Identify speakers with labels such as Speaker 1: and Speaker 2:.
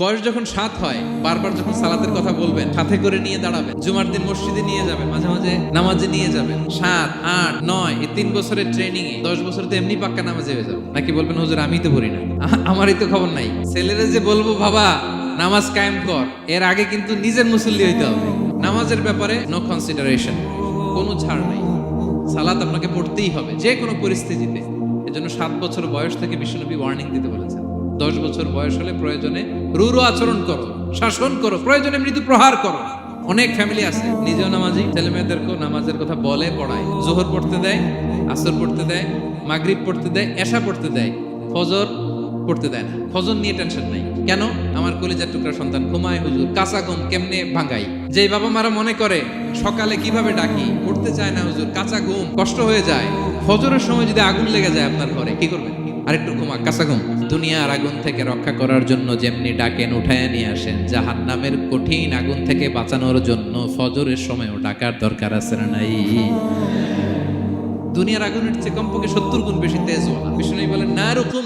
Speaker 1: বয়স যখন 7 হয়, বারবার যখন সালাতের কথা বলবেন, সাথে করে নিয়ে দাঁড়াবেন, জুমার দিন মসজিদে নিয়ে যাবেন, মাঝে মাঝে নামাজে নিয়ে যাবেন। 7, 8, 9 এই 3 বছরের ট্রেনিং এ 10 বছর তো এমনি পাক্কা নামাজে হয়ে যাবে। নাকি বলবেন হুজুর আমি তো পড়ি না, আমারই তো খবর নাই। ছেলেরে যে বলবো বাবা নামাজ কায়েম কর, এর আগে কিন্তু নিজের মুসল্লি হইতে হবে। নামাজের ব্যাপারে নো কনসিডারেশন, কোনো ছাড় নাই। সালাত আপনাকে পড়তেই হবে যে কোনো পরিস্থিতিতে। এজন্য 7 বছর বয়স থেকে বিশ্বনবী ওয়ার্নিং দিতে বলেছেন। 10 বছর বয়স হলে প্রয়োজনে রূঢ় আচরণ করো, শাসন করো, প্রয়োজনে মৃদু প্রহার করো। অনেক ফ্যামিলি আছে নিজেও নামাজি, ছেলে মেয়েদেরকেও নামাজের কথা বলে পড়ায়। জোহর পড়তে দেয়, আসর পড়তে দেয়, মাগরিব পড়তে দেয়, এশা পড়তে দেয়, ফজর পড়তে দেয় না। ফজর নিয়ে টেনশন নাই। কেন? আমার কলিজার টুকরা সন্তান ঘুমায় হুজুর, কাঁচা ঘুম কেমনে ভাঙাই। যেই বাবা মারা মনে করে সকালে কিভাবে ডাকি, উঠতে চায় না হুজুর, কাঁচা ঘুম কষ্ট হয়ে যায়। ফজরের সময় যদি আগুন লেগে যায় আপনার ঘরে, কি করবেন? আরেকটু ঘুমা, কাঁচা ঘুম। দুনিয়ার আগুন থেকে রক্ষা করার জন্য যেমনি ডাকেন, উঠায় নিয়ে আসেন, জাহান্নামের কঠিন আগুন থেকে বাঁচানোর জন্য ফজরের সময়ও ডাকার দরকার আছে না নাই? দুনিয়ার আগুনের চেয়ে কমপক্ষে 70 গুণ বেশি তেজওয়ালা। বিষ্ণু বলেন নারুকুম